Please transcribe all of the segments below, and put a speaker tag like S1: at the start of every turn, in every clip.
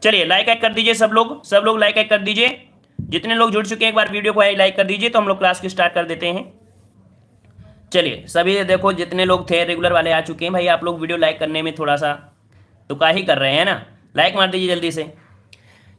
S1: चलिए लाइक कर दीजिए सब लोग लाइक कर दीजिए। जितने लोग जुड़ चुके हैं एक बार वीडियो को लाइक कर दीजिए, तो हम लोग क्लास की स्टार्ट कर देते हैं। चलिए सभी देखो, जितने लोग थे रेगुलर वाले आ चुके हैं भाई। आप लोग वीडियो लाइक करने में थोड़ा सा तो का ही कर रहे हैं ना, लाइक मार दीजिए जल्दी से।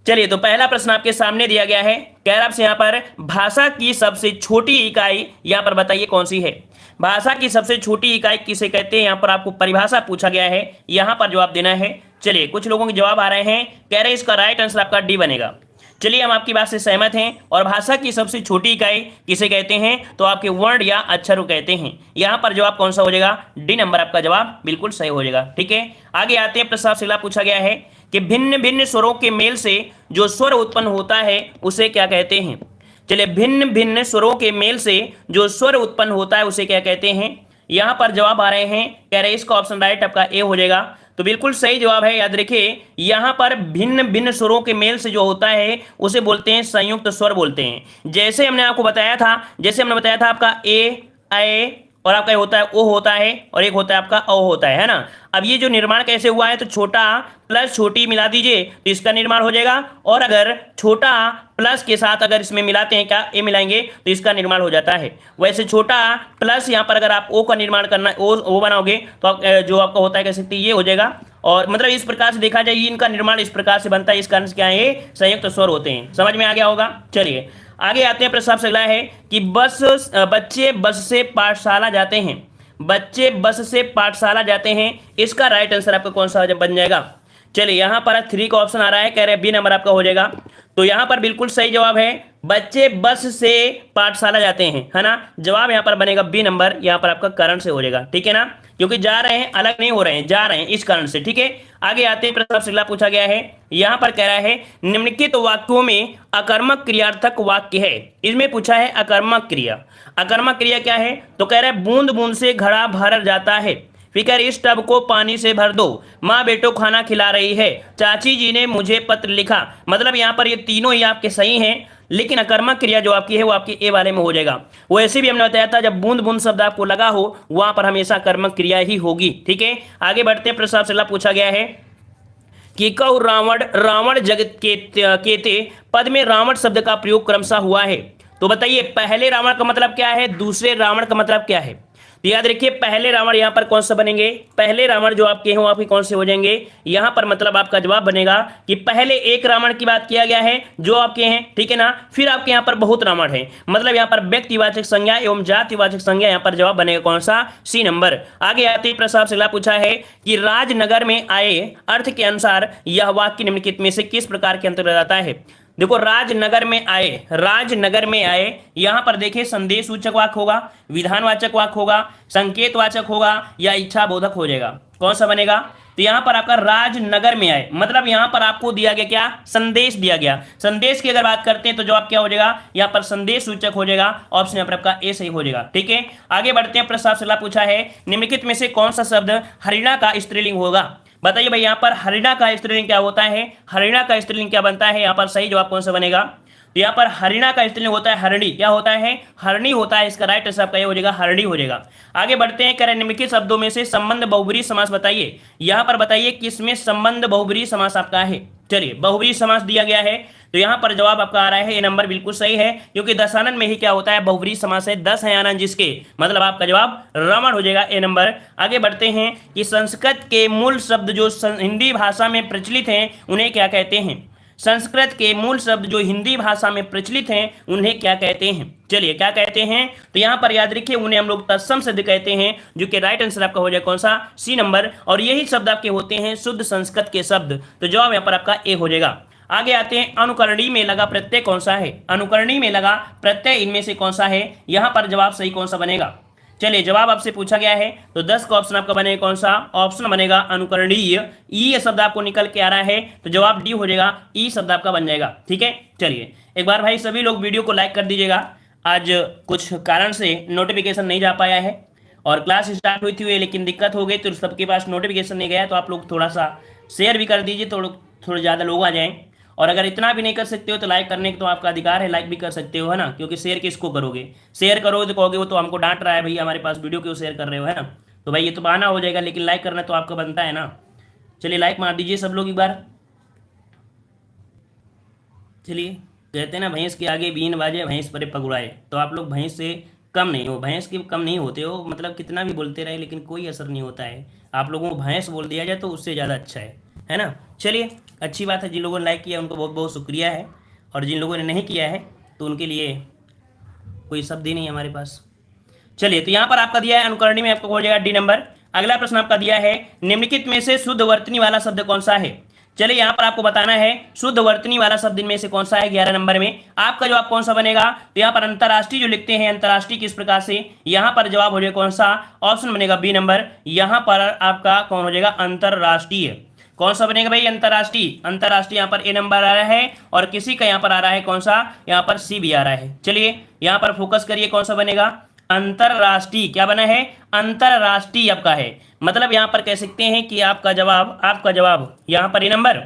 S1: चलिए तो पहला प्रश्न आपके सामने दिया गया है, कह रहा आपसे यहाँ पर भाषा की सबसे छोटी इकाई यहाँ पर बताइए कौन सी है। भाषा की सबसे छोटी इकाई किसे कहते हैं, यहाँ पर आपको परिभाषा पूछा गया है, यहाँ पर जवाब देना है। चलिए कुछ लोगों के जवाब आ रहे हैं, कह रहे हैं इसका राइट आंसर आपका डी बनेगा। चलिए हम आपकी बात से सहमत हैं। और भाषा की सबसे छोटी इकाई किसे कहते हैं, तो आपके वर्ण या अक्षर को कहते हैं। यहाँ पर जवाब कौन सा हो जाएगा, डी नंबर आपका जवाब बिल्कुल सही हो जाएगा। ठीक है, आगे आते हैं। प्रश्न आपसे पूछा गया है कि भिन्न भिन्न स्वरों के मेल से जो स्वर उत्पन्न होता है उसे क्या कहते हैं। चलिए भिन्न भिन्न स्वरों के मेल से जो स्वर उत्पन्न होता है उसे क्या कहते हैं। यहां पर जवाब आ रहे हैं, कह रहे हैं इसका ऑप्शन राइट आपका ए हो जाएगा। तो बिल्कुल सही जवाब है। याद रखिए यहां पर भिन्न भिन्न स्वरों के मेल से जो होता है उसे बोलते हैं संयुक्त स्वर बोलते हैं। जैसे हमने आपको बताया था, आपका ए और आपका होता है ओ होता है, और एक होता है आपका औ होता है ना। अब ये जो निर्माण कैसे हुआ है, तो छोटा प्लस छोटी मिला दीजिए तो इसका निर्माण हो जाएगा। और अगर छोटा प्लस के साथ अगर इसमें मिलाते हैं, क्या ए मिलाएंगे, तो इसका निर्माण हो जाता है। वैसे छोटा प्लस यहाँ पर अगर आप ओ का निर्माण करना ओ बनाओगे तो आप जो आपका होता है कह सकते हैं ये हो जाएगा। और मतलब इस प्रकार से देखा जाए इनका निर्माण इस प्रकार से बनता है। इस कारण से क्या है, संयुक्त स्वर होते हैं। समझ में आ गया होगा। चलिए आगे आते हैं। प्रश्न आपसे अगला है कि बच्चे बस से पाठशाला जाते हैं। बच्चे बस से पाठशाला जाते हैं, इसका राइट आंसर आपका कौन सा बन जाएगा। चलिए यहाँ पर 3 का ऑप्शन आ रहा है, कह रहे हैं बी नंबर आपका हो जाएगा। तो यहाँ पर बिल्कुल सही जवाब है, बच्चे बस से पाठशाला जाते हैं, है ना। जवाब यहाँ पर बनेगा बी नंबर, यहाँ पर आपका कारण से हो जाएगा। ठीक है ना, क्योंकि जा रहे हैं, अलग नहीं हो रहे हैं, जा रहे हैं इस कारण से। ठीक है, आगे आते हैं। प्रश्न आपसे अगला पूछा गया है, यहाँ पर कह रहा है निम्नलिखित वाक्यों में अकर्मक क्रियार्थक वाक्य है। इसमें पूछा है अकर्मक क्रिया। अकर्मक क्रिया क्या है, तो कह रहा है बूंद बूंद से घड़ा भर जाता है, फिकर इस टब को पानी से भर दो, माँ बेटो खाना खिला रही है, चाची जी ने मुझे पत्र लिखा। मतलब यहाँ पर ये तीनों ही आपके सही हैं, लेकिन अकर्मक क्रिया जो आपकी है वो आपके ए वाले में हो जाएगा। वो ऐसे भी हमने बताया था, जब बूंद बूंद शब्द आपको लगा हो वहां पर हमेशा कर्मक क्रिया ही होगी। ठीक है, आगे बढ़ते हैं। प्रश्न आपसे पूछा गया है कि कौ रावण रावण जगत केते पद में रावण शब्द का प्रयोग क्रमशः हुआ है। तो बताइए पहले रावण का मतलब क्या है, दूसरे रावण का मतलब क्या है। तो याद रखिए पहले रावण यहाँ पर कौन सा बनेंगे, पहले रावण जो आपके हैं वो आपके कौन से हो जाएंगे। यहाँ पर मतलब आपका जवाब बनेगा कि पहले एक रावण की बात किया गया है जो आपके हैं, ठीक है ना। फिर आपके यहाँ पर बहुत रावण है, मतलब यहाँ पर व्यक्तिवाचक संज्ञा एवं जातिवाचक संज्ञा, यहाँ पर जवाब बनेगा कौन सा, सी नंबर। आगे आते ही प्रश्न आपसे अगला पूछा है कि राजनगर में आए अर्थ के अनुसार यह वाक्य निम्नलिखित में से किस प्रकार के अंतर्गत आता है। देखो राजनगर में आए, राजनगर में आए, यहां पर देखिए संदेश सूचक वाक्य होगा, विधानवाचक वाक्य होगा, संकेतवाचक होगा या इच्छा बोधक हो जाएगा। कौन सा बनेगा, तो यहां पर आपका राजनगर में आए, मतलब यहां पर आपको दिया गया क्या, संदेश दिया गया। संदेश की अगर बात करते हैं तो जवाब क्या हो जाएगा, यहां पर संदेश सूचक हो जाएगा। ऑप्शन यहां पर आपका ए सही हो जाएगा। ठीक है, आगे बढ़ते हैं। प्रश्न आपसे पूछा है निम्नलिखित में से कौन सा शब्द हरिणा का स्त्रीलिंग होगा। बताइए भाई यहाँ पर हरिणा का स्त्रीलिंग क्या होता है, हरिणा का स्त्रीलिंग क्या बनता है। यहाँ पर सही जवाब कौन सा बनेगा, तो यहाँ पर हरिणा का स्त्रीलिंग होता है हरणी। क्या होता है, हरणी होता है। इसका राइट आंसर आपका ये हो जाएगा, हरणी हो जाएगा। आगे बढ़ते हैं। करें निम्नलिखित शब्दों में से संबंध बहुब्रीहि समास बताइए। यहाँ पर बताइए किसमें संबंध बहुब्रीहि समास आपका है। चलिए बहुब्रीहि समास दिया गया है, तो यहाँ पर जवाब आपका आ रहा है ये नंबर बिल्कुल सही है, क्योंकि दशानन में ही क्या होता है, बहुब्रीहि समास है। 10 है आनंद जिसके, मतलब आपका जवाब रमण हो जाएगा, ए नंबर। आगे बढ़ते हैं कि संस्कृत के मूल शब्द जो हिंदी भाषा में प्रचलित हैं उन्हें क्या कहते हैं। संस्कृत के मूल शब्द जो हिंदी भाषा में प्रचलित हैं उन्हें क्या कहते हैं। चलिए क्या कहते हैं, तो यहाँ पर याद रखिए उन्हें हम लोग तत्सम शब्द कहते हैं, जो कि राइट आंसर आपका हो जाए कौन सा, सी नंबर। और यही शब्द आपके होते हैं शुद्ध संस्कृत के शब्द, तो जवाब यहाँ पर आपका ए हो जाएगा। आगे आते हैं। अनुकरणी में लगा प्रत्यय कौन सा है, अनुकरणी में लगा प्रत्यय इनमें से कौन सा है। यहाँ पर जवाब सही कौन सा बनेगा। चलिए जवाब आपसे पूछा गया है, तो 10 का ऑप्शन आपका बनेगा कौन सा, ऑप्शन बनेगा अनुकरणीय। ई शब्द आपको निकल के आ रहा है, तो जवाब डी हो जाएगा, ई शब्द आपका बन जाएगा। ठीक है, चलिए एक बार भाई सभी लोग वीडियो को लाइक कर दीजिएगा। आज कुछ कारण से नोटिफिकेशन नहीं जा पाया है और क्लास स्टार्ट हुई थी लेकिन दिक्कत हो गई, तो सबके पास नोटिफिकेशन नहीं गया। तो आप लोग थोड़ा सा शेयर भी कर दीजिए, थोड़े ज़्यादा लोग आ जाएँ। और अगर इतना भी नहीं कर सकते हो तो लाइक करने का तो आपका अधिकार है, लाइक भी कर सकते हो, है ना। क्योंकि शेयर किसको करोगे, शेयर करोगे तो कहोगे वो तो हमको डांट रहा है भैया हमारे पास वीडियो क्यों शेयर कर रहे हो, है ना। तो भाई ये तो बहाना हो जाएगा, लेकिन लाइक करना तो आपका बनता है ना। चलिए लाइक मार दीजिए सब लोग एक बार। चलिए, कहते हैं ना भैंस के आगे बीन बाजे भैंस परे पगुड़ाए, तो आप लोग भैंस से कम नहीं हो, भैंस के कम नहीं होते हो, मतलब कितना भी बोलते रहे लेकिन कोई असर नहीं होता है। आप लोगों को भैंस बोल दिया जाए तो उससे ज़्यादा अच्छा है ना। चलिए, अच्छी बात है, जिन लोगों ने लाइक किया उनको बहुत बहुत शुक्रिया है, और जिन लोगों ने नहीं किया है तो उनके लिए कोई शब्द ही नहीं है हमारे पास। चलिए, तो यहाँ पर आपका दिया है अनुकरणी में आपको हो जाएगा डी नंबर। अगला प्रश्न आपका दिया है निम्नलिखित में से शुद्ध वर्तनी वाला शब्द कौन सा है। चलिए, यहाँ पर आपको बताना है शुद्ध वर्तनी वाला शब्द इनमें से कौन सा है। 11 नंबर में आपका जवाब कौन सा बनेगा, तो यहाँ पर अंतर्राष्ट्रीय जो लिखते हैं, अंतर्राष्ट्रीय किस प्रकार से, यहाँ पर जवाब हो जाएगा कौन सा, ऑप्शन बनेगा बी नंबर। यहाँ पर आपका कौन हो जाएगा, अंतर्राष्ट्रीय। कौन सा बनेगा भाई, अंतर्राष्ट्रीय। अंतर्राष्ट्रीय यहाँ पर ए नंबर आ रहा है, और किसी का यहाँ पर आ रहा है कौन सा, यहाँ पर सी भी आ रहा है। चलिए, यहाँ पर फोकस करिए, कौन सा बनेगा, अंतरराष्ट्रीय। क्या बना है, अंतरराष्ट्रीय आपका है। मतलब यहां पर कह सकते हैं कि आपका जवाब यहां पर ये नंबर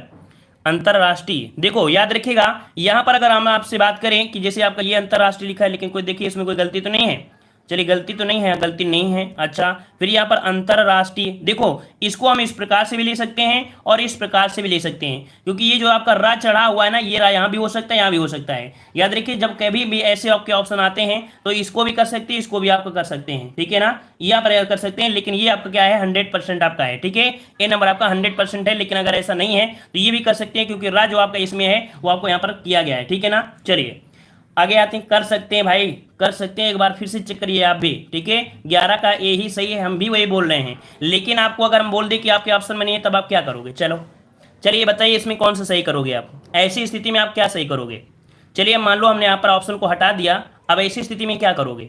S1: अंतरराष्ट्रीय। देखो याद रखिएगा, यहां पर अगर हम आपसे बात करें कि जैसे आपका ये अंतरराष्ट्रीय लिखा है, लेकिन कोई देखिए इसमें कोई गलती तो नहीं है। चलिए, गलती तो नहीं है, गलती नहीं है। अच्छा, फिर यहाँ पर अंतरराष्ट्रीय, देखो इसको हम इस प्रकार से भी ले सकते हैं और इस प्रकार से भी ले सकते हैं, क्योंकि ये जो आपका रा चढ़ा हुआ है ना, ये रा यहाँ भी हो सकता है, यहाँ भी हो सकता है। याद रखिए, जब कभी भी ऐसे आपके ऑप्शन आते हैं तो इसको भी कर सकते हैं, इसको भी आपको कर सकते हैं, ठीक है ना, ये आप कर सकते हैं। लेकिन ये आपका क्या है, 100% आपका है, ठीक है। ए नंबर आपका 100% है, लेकिन अगर ऐसा नहीं है तो ये भी कर सकते हैं, क्योंकि रा जो आपका इसमें है वो आपको यहाँ पर किया गया है, ठीक है ना। चलिए, आगे आते हैं, कर सकते हैं भाई, कर सकते हैं, एक बार फिर से चेक करिए आप भी, ठीक है। 11 का ए ही सही है, हम भी वही बोल रहे हैं। लेकिन आपको अगर हम बोल दें कि आपके ऑप्शन में नहीं है, तब आप क्या करोगे। चलिए बताइए, इसमें कौन सा सही करोगे आप, ऐसी स्थिति में आप क्या सही करोगे। चलिए, मान लो हमने यहाँ पर ऑप्शन को हटा दिया, अब ऐसी स्थिति में क्या करोगे,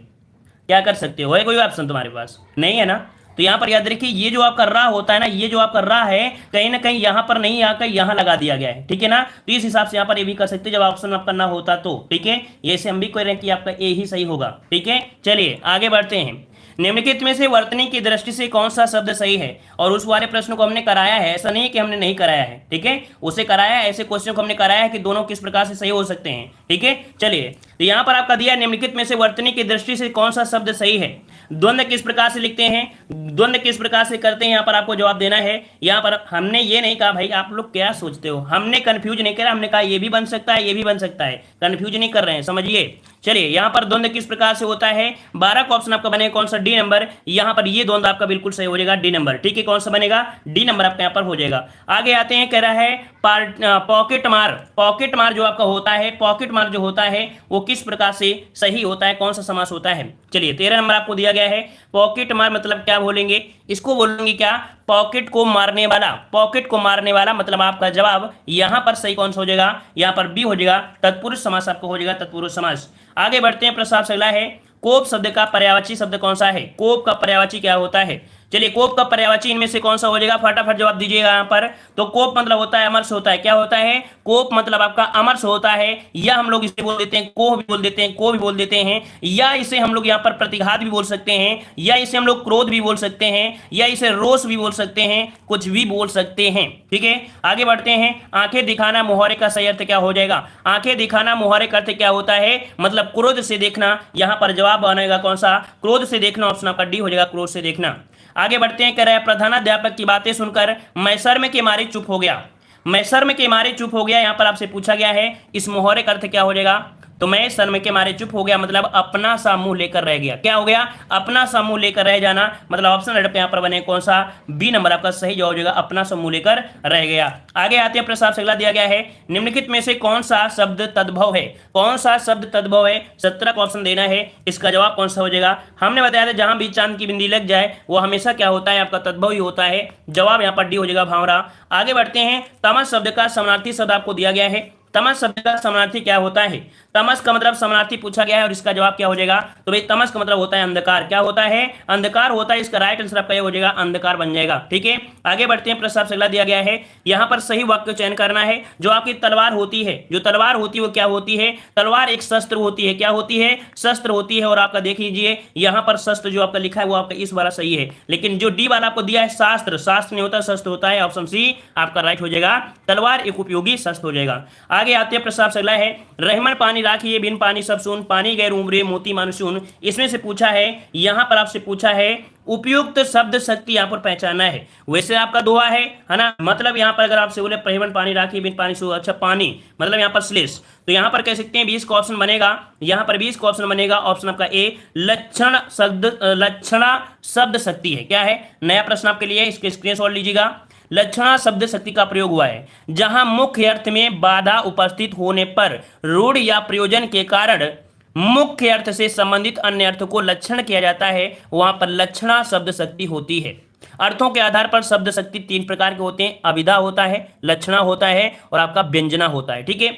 S1: क्या कर सकते हो, है कोई ऑप्शन तुम्हारे पास, नहीं है ना। तो यहाँ पर याद रखिए, ये जो आपका रा होता है ना, ये जो आपका रा है कहीं ना कहीं यहाँ पर नहीं आकर यहाँ लगा दिया गया है, ठीक है ना। तो इस हिसाब से यहाँ पर ये भी कर सकते हैं, जब ऑप्शन आपका ना होता तो, ठीक है। ये से हम भी कह रहे हैं कि आपका ए ही सही होगा, ठीक है। चलिए आगे बढ़ते हैं। निम्नलिखित में से वर्तनी की दृष्टि से कौन सा शब्द सही है, और उस वाले प्रश्न को हमने कराया है, ऐसा नहीं है कि हमने नहीं कराया है, ठीक है। उसे कराया है, ऐसे क्वेश्चन को हमने कराया है कि दोनों किस प्रकार से सही हो सकते हैं, ठीक है। चलिए, तो यहाँ पर आपका दिया निम्नलिखित में से वर्तनी की दृष्टि से कौन सा शब्द सही है। द्वंद्व किस प्रकार से लिखते हैं, द्वंद्व किस प्रकार से करते हैं, यहाँ पर आपको जवाब देना है। यहाँ पर हमने ये नहीं कहा भाई आप लोग क्या सोचते हो, हमने कंफ्यूज नहीं करा, हमने कहा ये भी बन सकता है, ये भी बन सकता है, कंफ्यूज नहीं कर रहे हैं, समझिए। चलिए, यहाँ पर द्वंद्व किस प्रकार से होता है, 12 का ऑप्शन आपका बनेगा कौन सा, डी नंबर। यहाँ पर ये द्वंद्व आपका बिल्कुल सही हो जाएगा, डी नंबर, ठीक है। कौन सा बनेगा, डी नंबर आपका यहाँ पर हो जाएगा। आगे आते हैं, कह रहा है पॉकेट मार। पॉकेट मार जो आपका होता है, पॉकेट मार जो होता है वो किस प्रकार से सही होता है, कौन सा समास होता है। चलिए, 13 नंबर आपको दिया गया है। पॉकेट मार मतलब क्या बोलेंगे, इसको बोलेंगे क्या, पॉकेट को मारने वाला। पॉकेट को मारने वाला मतलब आपका जवाब यहाँ पर सही कौन सा हो जाएगा, यहाँ पर बी हो जाएगा, तत्पुरुष समास आपको हो जाएगा, तत्पुरुष समास। आगे बढ़ते हैं, प्रश्न आपसे अगला है, कोप शब्द का पर्यायवाची शब्द कौन सा है। कोप का पर्यायवाची क्या होता है। चलिए, कोप का पर्यायवाची इनमें से कौन सा हो जाएगा, फटाफट जवाब दीजिएगा यहाँ पर। तो कोप मतलब होता है अमरस होता है, क्या होता है, कोप मतलब आपका अमरस होता है, या हम लोग इसे बोल देते हैं कोह भी बोल देते हैं, को भी बोल देते हैं, या इसे हम लोग यहाँ पर प्रतिघात भी बोल सकते हैं, या इसे हम लोग क्रोध भी बोल सकते हैं, या इसे रोष भी बोल सकते हैं, कुछ भी बोल सकते हैं, ठीक है। आगे बढ़ते हैं, आंखें दिखाना मुहावरे का सही अर्थ क्या हो जाएगा। आंखें दिखाना मुहावरे का अर्थ क्या होता है, मतलब क्रोध से देखना। यहाँ पर जवाब बनेगा कौन सा, क्रोध से देखना, ऑप्शन आपका डी हो जाएगा, क्रोध से देखना। आगे बढ़ते हैं, कह रहा है प्रधानाध्यापक की बातें सुनकर मैं शर्म के मारे चुप हो गया। मैं शर्म के मारे चुप हो गया, यहाँ पर आपसे पूछा गया है इस मुहावरे का अर्थ क्या हो जाएगा। तो मैं शर्म के मारे चुप हो गया मतलब अपना सा मुंह लेकर रह गया, क्या हो गया, अपना सा मुंह लेकर रह जाना। मतलब ऑप्शन पे यहाँ पर बने कौन सा, बी नंबर आपका सही जवाब हो जाएगा, अपना सा मुंह लेकर रह गया। आगे आते हैं, प्रश्न आपसे अगला दिया गया है, निम्नलिखित में से कौन सा शब्द तद्भव है। कौन सा शब्द तद्भव है, 17 का ऑप्शन देना है, इसका जवाब कौन सा हो जाएगा। हमने बताया था जहां भी चांद की बिंदी लग जाए वो हमेशा क्या होता है, आपका तद्भव ही होता है। जवाब यहाँ पर डी हो जाएगा, भावरा। आगे बढ़ते हैं, तमस शब्द का समानार्थी शब्द आपको दिया गया है। तमस शब्द का समानार्थी क्या होता है। तमस का मतलब समानार्थी पूछा गया है और इसका जवाब क्या हो जाएगा। तो भाई तमस का मतलब होता है अंधकार, क्या होता है, अंधकार होता है। इसका राइट आंसर आपका ये हो जाएगा, अंधकार बन जाएगा, ठीक है। आगे बढ़ते हैं, प्रश्न आपसे अगला दिया गया है, यहाँ पर सही वाक्य चयन करना है। जो आपकी तलवार होती है, जो तलवार होती है वो क्या होती है, तलवार एक शस्त्र होती है, क्या होती है, शस्त्र होती है। और आपका देख लीजिए यहाँ पर शस्त्र जो आपका लिखा है वो आपका इस वाला सही है, लेकिन जो डी वाला आपको दिया है शास्त्र, शास्त्र नहीं होता, शस्त्र होता है। ऑप्शन सी आपका राइट हो जाएगा, तलवार एक उपयोगी शस्त्र हो जाएगा। आगे आते हैं प्रस्ताव से अगला है रहमन पानी राखिए बिन पानी सब सुन पानी गैर उमरे मोती मानुसुन। इसमें से पूछा है, यहां पर आपसे पूछा है उपयुक्त शब्द शक्ति यहां पर पहचानना है। वैसे आपका दोहा है ना, मतलब यहां पर अगर आपसे बोले रहमन पानी राखिए बिन पानी सो, अच्छा पानी मतलब यहां पर श्लेष, तो यहां पर कह सकते हैं 20 का ऑप्शन बनेगा, यहां पर 20 का ऑप्शन बनेगा ऑप्शन आपका ए लक्षणा शब्द शक्ति है। क्या है, नया प्रश्न आपके लिए, इसके स्क्रीनशॉट लीजिएगा। लक्षणा शब्द शक्ति का प्रयोग हुआ है जहां मुख्य अर्थ में बाधा उपस्थित होने पर रूढ़ या प्रयोजन के कारण मुख्य अर्थ से संबंधित अन्य अर्थ को लक्षण किया जाता है, वहां पर लक्षणा शब्द शक्ति होती है। अर्थों के आधार पर शब्द शक्ति 3 प्रकार के होते हैं, अभिधा होता है, लक्षणा होता है और आपका व्यंजना होता है। ठीक है,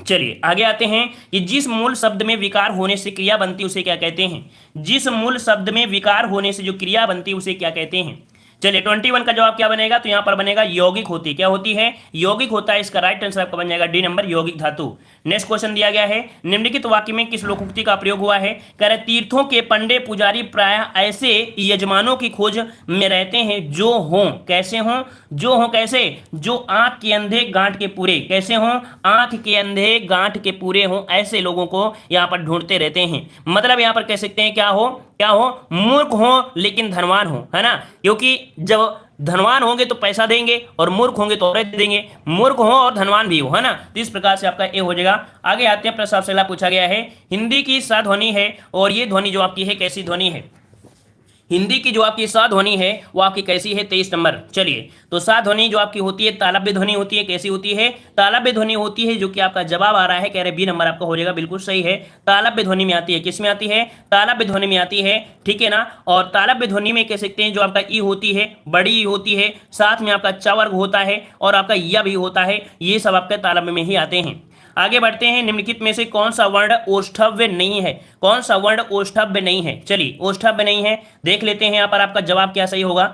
S1: चलिए आगे आते हैं कि जिस मूल शब्द में विकार होने से क्रिया बनती है उसे क्या कहते हैं। जिस मूल शब्द में विकार होने से जो क्रिया बनती है उसे क्या कहते हैं। चलिए 21 का जवाब क्या बनेगा, तो यहां पर बनेगा यौगिक होती है। क्या होती है, यौगिक होता है। इसका राइट आंसर आपका बन जाएगा डी नंबर, यौगिक धातु। नेक्स्ट क्वेश्चन दिया गया है निम्नलिखित वाक्य में किस लोकोक्ति का प्रयोग हुआ है। कह रहे तीर्थों के पंडे पुजारी प्रायः ऐसे यजमानों की खोज में रहते हैं जो हों कैसे हों, जो हों कैसे, जो आंख के अंधे गांठ के पूरे, कैसे हों आंख के अंधे गांठ के पूरे हों, ऐसे लोगों को यहाँ पर ढूंढते रहते हैं। मतलब यहाँ पर कह सकते हैं क्या हो मूर्ख हो लेकिन धनवान हो, है ना, क्योंकि जब धनवान होंगे तो पैसा देंगे और मूर्ख होंगे तो और देंगे, मूर्ख हो और धनवान भी हो, है ना। तो इस प्रकार से आपका ए हो जाएगा। आगे आते हैं प्रश्न से पूछा गया है हिंदी की सा ध्वनि है और ये ध्वनि जो आपकी है कैसी ध्वनि है। हिंदी की जो आपकी सा ध्वनि है वो आपकी कैसी है, 23 नंबर। चलिए तो सा ध्वनि जो आपकी होती है तालव्य ध्वनि होती है। कैसी होती है, तालव्य ध्वनि होती है, जो कि आपका जवाब आ रहा है, कह रहे बी नंबर आपका हो जाएगा, बिल्कुल सही है। तालव्य ध्वनि में आती है, किस में आती है, तालव्य ध्वनि में आती है, ठीक है ना। और तालव्य ध्वनि में कह सकते हैं जो आपका ई होती है, बड़ी ई होती है, साथ में आपका च वर्ग होता है और आपका य भी होता है, ये सब आपके तालव्य में ही आते हैं। आगे बढ़ते हैं, निम्नलिखित में से कौन सा वर्ण ओष्ठव्य नहीं है, कौन सा वर्ण ओष्ठव्य नहीं है। चलिए ओष्ठव्य नहीं है, देख लेते हैं यहाँ पर आपका जवाब क्या सही होगा।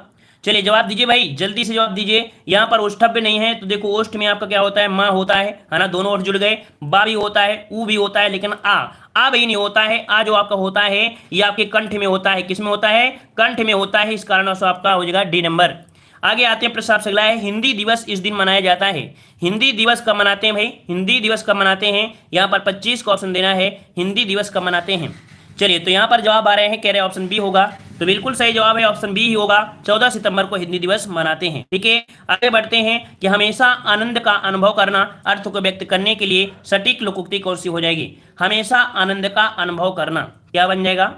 S1: चलिए जवाब दीजिए भाई, जल्दी से जवाब दीजिए। यहाँ पर ओष्ठव्य नहीं है तो देखो ओष्ठ में आपका क्या होता है, माँ होता है ना, दोनों ओष्ठ जुड़ गए, बा भी होता है, ऊ भी होता है, लेकिन आ भी नहीं होता है। आ जो आपका होता है ये आपके कंठ में होता है, किस में होता है, कंठ में होता है, इस कारण से आपका हो जाएगा डी नंबर। आगे आते हैं प्रश्न आपसे अगला है हिंदी दिवस इस दिन मनाया जाता है। हिंदी दिवस कब मनाते हैं भाई, हिंदी दिवस कब मनाते हैं, यहाँ पर 25 का ऑप्शन देना है, हिंदी दिवस कब मनाते हैं। चलिए तो यहाँ पर जवाब आ रहे हैं, कह रहे ऑप्शन बी होगा, तो बिल्कुल सही जवाब है, ऑप्शन बी ही होगा। 14 सितंबर को हिंदी दिवस मनाते हैं। ठीक है, आगे बढ़ते हैं कि हमेशा आनंद का अनुभव करना अर्थ को व्यक्त करने के लिए सटीक लोकोक्ति कौन सी हो जाएगी। हमेशा आनंद का अनुभव करना क्या बन जाएगा,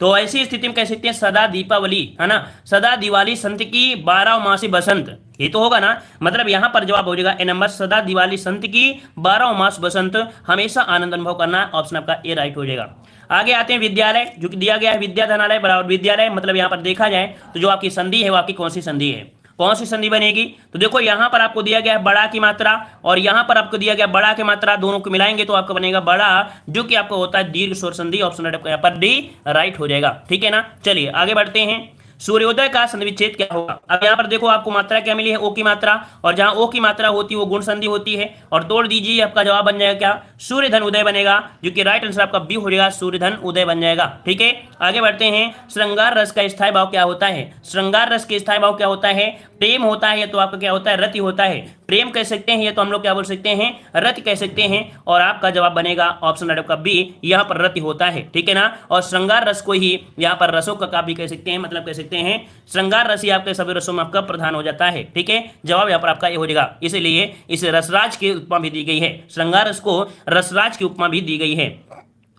S1: तो ऐसी स्थिति में कह सकते हैं सदा दीपावली, है ना, सदा दिवाली संत की 12 मासी बसंत, ये तो होगा ना। मतलब यहां पर जवाब हो जाएगा ए नंबर, सदा दिवाली संत की 12 मास बसंत, हमेशा आनंद अनुभव करना, ऑप्शन आपका ए राइट हो जाएगा। आगे आते हैं विद्यालय, जो कि दिया गया है विद्याधनालय बराबर विद्यालय, मतलब यहां पर देखा जाए तो जो आपकी संधि है वो आपकी कौन सी संधि है, कौन सी संधि बनेगी। तो देखो यहां पर आपको दिया गया है बड़ा की मात्रा और यहां पर आपको दिया गया बड़ा की मात्रा, दोनों को मिलाएंगे तो आपका बनेगा बड़ा, जो कि आपको होता है दीर्घ स्वर संधि, ऑप्शन यहाँ पर डी राइट हो जाएगा। ठीक है ना, चलिए आगे बढ़ते हैं। सूर्योदय का संधि विच्छेद क्या होगा। अब यहाँ पर देखो आपको मात्रा क्या मिली है, ओ की मात्रा, और जहां ओ की मात्रा होती है वो गुण संधि होती है, और तोड़ दीजिए आपका जवाब बन जाएगा क्या, सूर्यधन उदय बनेगा, जो कि राइट आंसर आपका बी हो जाएगा, सूर्यधन उदय बन जाएगा। ठीक है, आगे बढ़ते हैं। श्रृंगार रस का स्थायी भाव क्या होता है। श्रृंगार रस के स्थायी भाव क्या होता है, प्रेम होता है या तो आपका क्या होता है, रति होता है। प्रेम कह सकते हैं या तो हम लोग क्या बोल सकते हैं, रति कह सकते हैं, और आपका जवाब बनेगा ऑप्शन आपका बी, यहाँ पर रति होता है। ठीक है ना, और श्रृंगार रस को ही यहाँ पर रसों का काव्य कह सकते हैं, मतलब कह सकते हैं श्रृंगार रस ही आपके सभी रसों में आपका प्रधान हो जाता है। ठीक है, जवाब यहाँ पर आपका ये हो जाएगा, इसीलिए इसे रसराज की उपमा भी दी गई है, श्रृंगार रस को रसराज की उपमा भी दी गई है।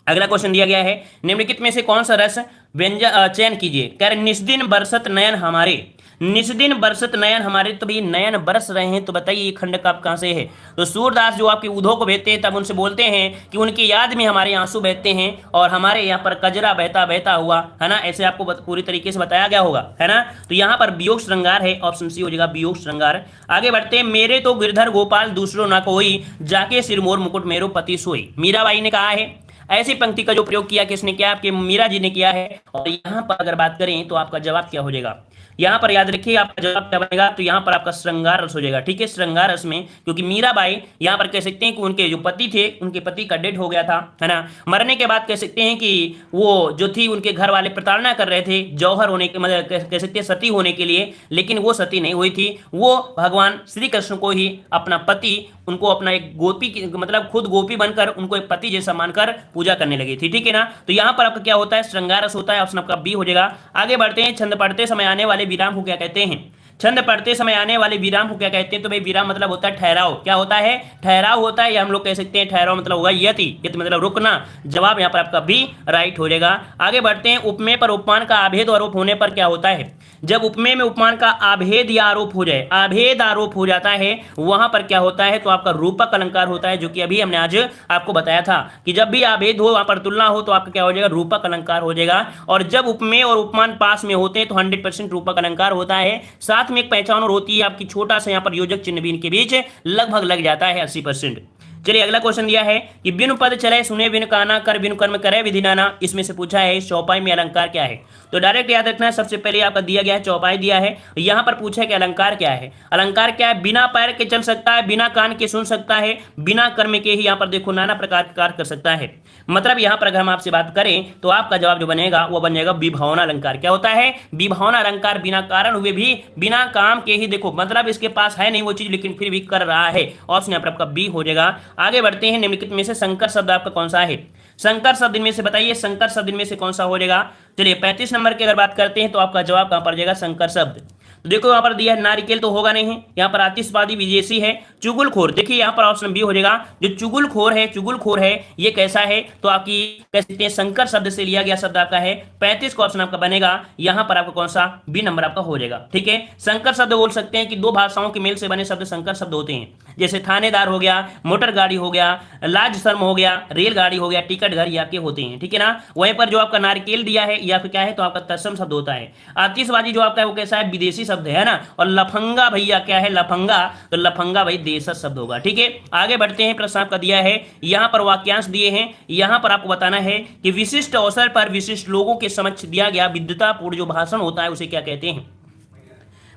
S1: अगला क्वेश्चन दिया गया है, निम्नलिखित में से कौन सा रस व्यंजन चयन कीजिए। कह रहे निस्दिन बरसत नयन हमारे, निस्दिन बरसत नयन हमारे, तो भाई नयन बरस रहे हैं, तो बताइए ये खंड कब कहाँ से है। तो सूरदास जो आपके उधो को भेजते हैं तब उनसे बोलते हैं कि उनकी याद में हमारे आंसू बहते हैं और हमारे यहाँ पर कजरा बहता बहता हुआ, है ना, ऐसे आपको पूरी तरीके से बताया गया होगा, है ना। तो यहाँ पर वियोग श्रृंगार है, ऑप्शन सी हो जाएगा वियोग श्रृंगार। आगे बढ़ते हैं। मेरे तो गिरधर गोपाल दूसरों ना कोई, जाके सिरमोर मुकुट मेरो पति सोई, मीराबाई ने कहा है। ऐसी पंक्ति का जो प्रयोग किया किसने किया, आपके मीरा जी ने किया है। और यहाँ पर अगर बात करें तो आपका जवाब क्या हो जाएगा, यहाँ पर याद रखिए आपका जवाब क्या बनेगा, तो यहाँ पर आपका श्रृंगार रस हो जाएगा। ठीक है, श्रृंगार रस में, क्योंकि मीराबाई यहाँ पर कह सकते हैं कि उनके जो पति थे, उनके पति का डेथ हो गया था, है ना, मरने के बाद कह सकते हैं कि वो जो थी उनके घर वाले प्रताड़ना कर रहे थे जौहर होने के, मतलब कह सकते हैं सती होने के लिए, लेकिन वो सती नहीं हुई थी, वो भगवान श्री कृष्ण को ही अपना पति उनको अपना एक गोपी मतलब खुद गोपी बनकर उनको एक पति जैसा मानकर पूजा करने लगी थी, ठीक है ना। तो यहाँ पर आपका क्या होता है, श्रृंगार रस होता है, ऑप्शन आपका बी हो जाएगा। आगे बढ़ते हैं, छंद पढ़ते समय आने वाले विराम को क्या कहते हैं। छंद पढ़ते समय आने वाले विराम को क्या कहते हैं, तो भाई विराम मतलब होता है ठहराव, क्या होता है, ठहराव होता है, या हम लोग कह सकते हैं ठहराव मतलब होगा यति, यति मतलब रुकना। जवाब यहाँ पर आपका बी राइट हो जाएगा। आगे बढ़ते हैं, उपमेय पर उपमान का आभेद आरोप होने पर क्या होता है। जब उपमेय में उपमान का आभेद या आरोप हो जाए, आभेद आरोप हो जाता है, वहां पर क्या होता है, तो आपका रूपक अलंकार होता है, जो कि अभी हमने आज आपको बताया था कि जब भी आभेद हो, वहां पर तुलना हो, तो आपका क्या हो जाएगा, रूपक अलंकार हो जाएगा। और जब उपमेय और उपमान पास में होते हैं तो 100% रूपक अलंकार होता है। साथ में एक पहचान और होती है आपकी, छोटा सा यहाँ पर योजक चिन्ह भी इनके बीच लगभग लग जाता है 80%। चलिए अगला क्वेश्चन दिया है कि बिनु पद चले सुने बिनु काना कर बिनु कर्म करे विधि नाना, इसमें से पूछा है चौपाई में अलंकार क्या है। तो डायरेक्ट याद रखना है, सबसे पहले आपका दिया गया है चौपाई दिया है, यहाँ पर पूछा है कि अलंकार क्या है। अलंकार क्या है, बिना पैर के चल सकता है, बिना कान के सुन सकता है, बिना कर्म के ही यहाँ पर देखो नाना प्रकार के कार्य कर सकता है। मतलब यहाँ पर अगर हम आपसे बात करें तो आपका जवाब जो बनेगा वो बन जाएगा विभावना अलंकार। क्या होता है, विभावना अलंकार, बिना कारण हुए भी बिना काम के ही, देखो मतलब इसके पास है नहीं वो चीज लेकिन फिर भी कर रहा है, ऑप्शन यहाँ पर आपका बी हो जाएगा। आगे बढ़ते हैं, निम्नलिखित में से संकर शब्द आपका कौन सा है। संकर शब्द इनमें से बताइए, संकर शब्द इनमें से कौन सा हो जाएगा। चलिए 35 नंबर की अगर बात करते हैं तो आपका जवाब कहां पर जाएगा, संकर शब्द। तो देखो यहाँ पर दिया है नारिकेल, तो होगा नहीं, यहाँ पर आतिशबाजी विदेशी है। चुगलखोर, देखिए यहाँ पर ऑप्शन बी हो जाएगा। जो चुगलखोर है, चुगलखोर है ये कैसा है, तो आपकी कह सकते हैं संकर शब्द से लिया गया शब्द आपका है। 35 का ऑप्शन आपका बनेगा, यहाँ पर आपका कौन सा, बी नंबर आपका हो जाएगा, ठीक है। संकर शब्द बोल सकते हैं कि दो भाषाओं के मेल से बने शब्द संकर शब्द होते हैं, जैसे थानेदार हो गया, मोटर गाड़ी हो गया, लाज शर्म हो गया, रेलगाड़ी हो गया, टिकट घर, ये आपके होते हैं, ठीक है ना। वहीं पर जो आपका नारिकेल दिया है या फिर क्या है, तो आपका तत्सम शब्द होता है। आतिशबाजी जो आपका है वो कैसा है, विदेशी शब्द है ना। और लफंगा भैया क्या है, लफंगा, तो लफंगा भाई देशज शब्द होगा, ठीक है। आगे बढ़ते हैं, प्रश्न आपका दिया है, यहां पर वाक्यांश दिए हैं, यहां पर आपको बताना है कि विशिष्ट अवसर पर विशिष्ट लोगों के समक्ष दिया गया विद्वतापूर्ण जो भाषण होता है उसे क्या कहते हैं।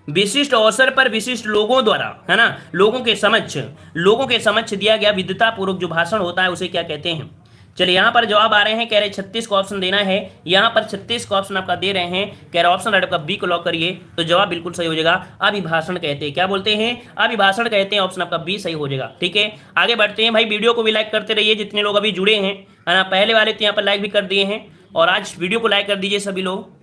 S1: विशिष्ट अवसर पर विशिष्ट लोगों द्वारा, है ना, लोगों के समक्ष दिया गया विद्वतापूर्वक जो भाषण होता है उसे क्या कहते हैं। चलिए यहाँ पर जवाब आ रहे हैं, कह रहे 36 का ऑप्शन देना है, यहाँ पर 36 का ऑप्शन आपका दे रहे हैं, कह रहे ऑप्शन आपका बी को लॉक करिए, तो जवाब बिल्कुल सही हो जाएगा। अभिभाषण कहते हैं, क्या बोलते हैं, अभिभाषण कहते हैं, ऑप्शन आपका बी सही हो जाएगा, ठीक है। आगे बढ़ते हैं भाई, वीडियो को भी लाइक करते रहिए, जितने लोग अभी जुड़े हैं, है ना, पहले वाले तो यहाँ पर लाइक भी कर दिए हैं, और आज वीडियो को लाइक कर दीजिए सभी लोग।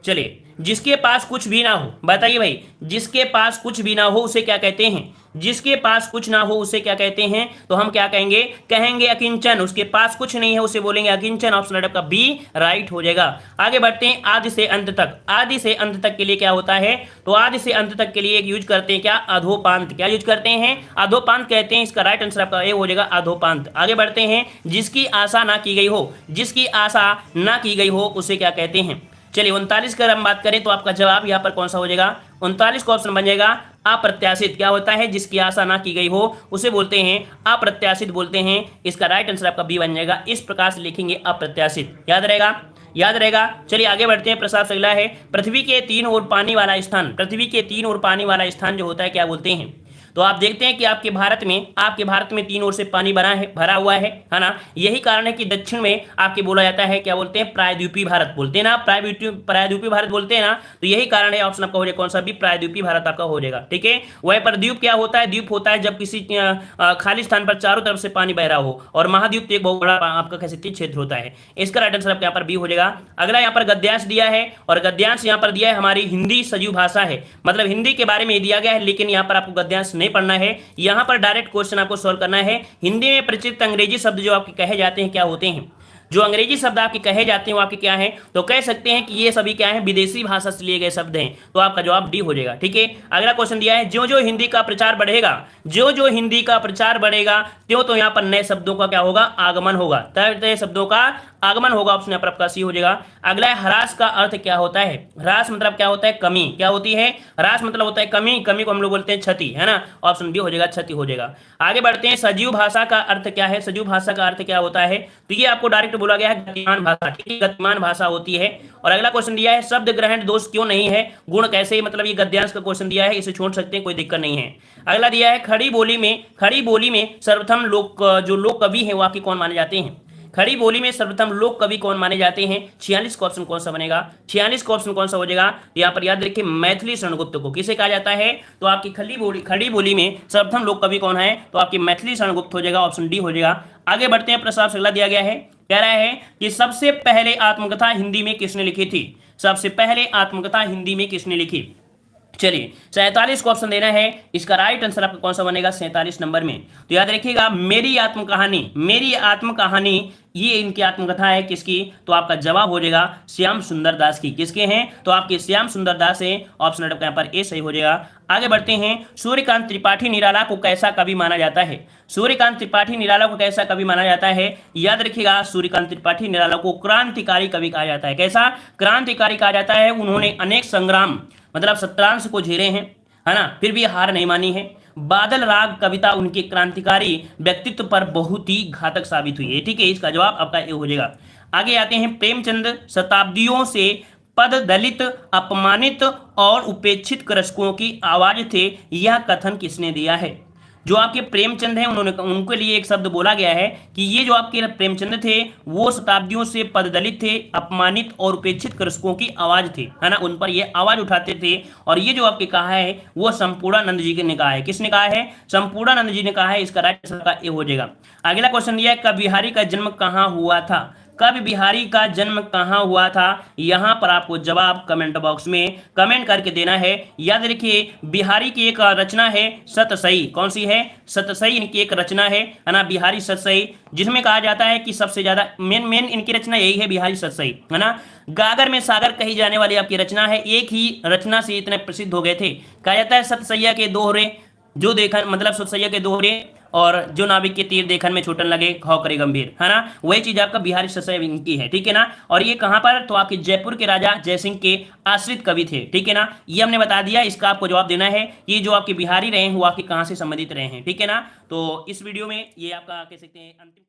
S1: चलिए, जिसके पास कुछ भी ना हो, बताइए भाई, जिसके पास कुछ भी ना हो उसे क्या कहते हैं, जिसके पास कुछ ना हो उसे क्या कहते हैं, तो हम क्या कहेंगे, कहेंगे अकिंचन। उसके पास कुछ नहीं है उसे बोलेंगे अकिंचन, ऑप्शन आपका बी राइट हो जाएगा। आगे बढ़ते हैं, आदि से अंत तक, आदि से अंत तक के लिए क्या होता है, तो आदि से अंत तक के लिए एक यूज करते हैं क्या, अधोपांत। क्या यूज करते हैं, अधोपांत कहते हैं, इसका राइट आंसर आपका ए हो जाएगा, अधोपांत। आगे बढ़ते हैं, जिसकी आशा ना की गई हो, जिसकी आशा ना की गई हो उसे क्या कहते हैं। चलिए 39 का हम बात करें तो आपका जवाब यहाँ पर कौन सा हो जाएगा, 39 का ऑप्शन बन जाएगा अप्रत्याशित। क्या होता है, जिसकी आशा ना की गई हो उसे बोलते हैं अप्रत्याशित बोलते हैं, इसका राइट आंसर आपका बी बन जाएगा। इस प्रकार से लिखेंगे अप्रत्याशित, याद रहेगा, याद रहेगा। चलिए आगे बढ़ते हैं, प्रश्न अगला है, पृथ्वी के तीन ओर पानी वाला स्थान, पृथ्वी के तीन ओर पानी वाला स्थान जो होता है क्या बोलते हैं। तो आप देखते हैं कि आपके भारत में तीन ओर से पानी भरा हुआ है ना। यही कारण है कि दक्षिण में आपके बोला जाता है, क्या बोलते हैं, प्रायद्वीपीय भारत बोलते हैं ना, प्रायद्वीपीय भारत बोलते हैं ना। तो यही कारण है, ऑप्शन आपका हो जाएगा कौन सा भी, प्रायद्वीपीय भारत आपका हो जाएगा, ठीक है। वहीं पर द्वीप क्या होता है, द्वीप होता है जब किसी खाली स्थान पर चारों तरफ से पानी बह रहा हो, और महाद्वीप तो एक बहुत बड़ा आपका कह सकते क्षेत्र होता है। इसका राइट आंसर आपका यहाँ पर बी हो जाएगा। अगला यहाँ पर गद्यांश दिया है, और गद्यांश यहाँ पर दिया है हमारी हिंदी सजीव भाषा है, मतलब हिंदी के बारे में दिया गया है, लेकिन यहाँ पर आपको गद्यांश नहीं पढ़ना है, यहां पर डायरेक्ट क्वेश्चन आपको सॉल्व करना है। हिंदी में प्रचलित अंग्रेजी शब्द जो आपके कहे जाते हैं क्या होते हैं, जो अंग्रेजी शब्द आपके कहे जाते हैं वो आपके क्या हैं, तो कह सकते हैं कि ये सभी क्या हैं, विदेशी भाषा से लिए गए शब्द हैं, तो आपका जवाब डी हो जाएगा, ठीक है। अगला क्वेश्चन दिया है, जो जो हिंदी का प्रचार बढ़ेगा, जो जो हिंदी का प्रचार बढ़ेगा त्यों तो यहाँ पर नए शब्दों का क्या होगा, आगमन होगा, तरह शब्दों का आगमन होगा, ऑप्शन यहाँ पर आपका सी हो जाएगा। अगला है, ह्रास का अर्थ क्या होता है, ह्रास मतलब क्या होता है, कमी। क्या होती है, ह्रास मतलब होता है कमी, कमी को हम लोग बोलते हैं क्षति, है ना, ऑप्शन बी हो जाएगा, क्षति हो जाएगा। आगे बढ़ते हैं, सजीव भाषा का अर्थ क्या है, सजीव भाषा का अर्थ क्या होता है, तो ये आपको डायरेक्ट बोला गया है गतिमान भाषा, ठीक है, गतिमान भाषा होती है। और अगला क्वेश्चन दिया है, शब्द ग्रहण दोष क्यों नहीं है, गुण कैसे, मतलब ये गद्यांश का क्वेश्चन दिया है, इसे छोड़ सकते हैं, कोई दिक्कत नहीं है। अगला दिया है, खड़ी बोली में सर्वप्रथम जो लोक कवि है वो आपके कौन माने जाते हैं। खड़ी बोली में सर्वप्रथम लोक कवि कौन माने जाते हैं? 46 का ऑप्शन कौन सा बनेगा? 46 का ऑप्शन कौन सा हो जाएगा? यहाँ पर याद रखिए मैथिली शरण गुप्त को किसे कहा जाता है? तो आपकी खड़ी बोली में सर्वप्रथम लोक कवि कौन है? तो आपकी मैथिली शरण गुप्त हो जाएगा, ऑप्शन डी हो जाएगा। आगे बढ़ते हैं, प्रश्न आपसे अगला दिया गया है, कह रहा है कि सबसे पहले आत्मकथा हिंदी में किसने लिखी थी? सबसे पहले आत्मकथा हिंदी में किसने लिखी? चलिए 47 को ऑप्शन देना है, इसका राइट आंसर आपका कौन सा बनेगा? 47 नंबर में। तो याद रखिएगा मेरी आत्मकहानी, मेरी आत्मकहानी ये इनकी आत्मकथा है, किसकी? तो आपका जवाब हो जाएगा श्याम सुंदर दास की। किसके हैं? तो आपके श्याम सुंदर दास है, ऑप्शन यहाँ पर ए सही हो जाएगा। आगे बढ़ते हैं, सूर्यकांत त्रिपाठी निराला को कैसा कवि माना जाता है? सूर्यकांत त्रिपाठी निराला को कैसा कवि माना जाता है? याद रखिएगा सूर्यकांत त्रिपाठी निराला को क्रांतिकारी कवि कहा जाता है। कैसा? क्रांतिकारी कहा जाता है। उन्होंने अनेक संग्राम मतलब सत्रांश को झेले हैं, है ना, फिर भी हार नहीं मानी है। बादल राग कविता उनके क्रांतिकारी व्यक्तित्व पर बहुत ही घातक साबित हुई है। ठीक है, इसका जवाब आपका ए हो जाएगा। आगे आते हैं, प्रेमचंद शताब्दियों से पद दलित, अपमानित और उपेक्षित कृषकों की आवाज थे, यह कथन किसने दिया है? जो आपके प्रेमचंद हैं उन्होंने, उनके लिए एक शब्द बोला गया है कि ये जो आपके प्रेमचंद थे वो शताब्दियों से पददलित थे, अपमानित और उपेक्षित कृषकों की आवाज थे, है ना, उन पर ये आवाज उठाते थे। और ये जो आपके कहा है वो संपूर्णानंद जी ने कहा है। किसने कहा है? संपूर्णानंद जी ने कहा है। इसका राइट आंसर का ए हो जाएगा। अगला क्वेश्चन दिया है, कवि बिहारी का जन्म कहाँ हुआ था? कवि बिहारी का जन्म कहाँ हुआ था? यहां पर आपको जवाब कमेंट बॉक्स में कमेंट करके देना है। याद रखिए बिहारी की एक रचना है सतसई। कौन सी है? सतसई इनकी एक रचना है ना, बिहारी सतसई, जिसमें कहा जाता है कि सबसे ज्यादा मेन इनकी रचना यही है, बिहारी सतसई, है ना। गागर में सागर कही जाने वाली आपकी रचना है, एक ही रचना से इतने प्रसिद्ध हो गए थे। कहा जाता है सतसैया के दोहरे जो देखन मतलब सतसैया के दोहरे और जो नाविक के तीर देखन में छूटन लगे घाव करे गंभीर, है ना, वही चीज आपका बिहारी सतसैया इनकी है। ठीक है ना। और ये कहां पर? तो आपके जयपुर के राजा जयसिंह के आश्रित कवि थे। ठीक है ना, ये हमने बता दिया। इसका आपको जवाब देना है ये जो आपके बिहारी रहे हैं वो आपके कहां से संबंधित रहे हैं। ठीक है ना। तो इस वीडियो में ये आपका कह सकते हैं अंतिम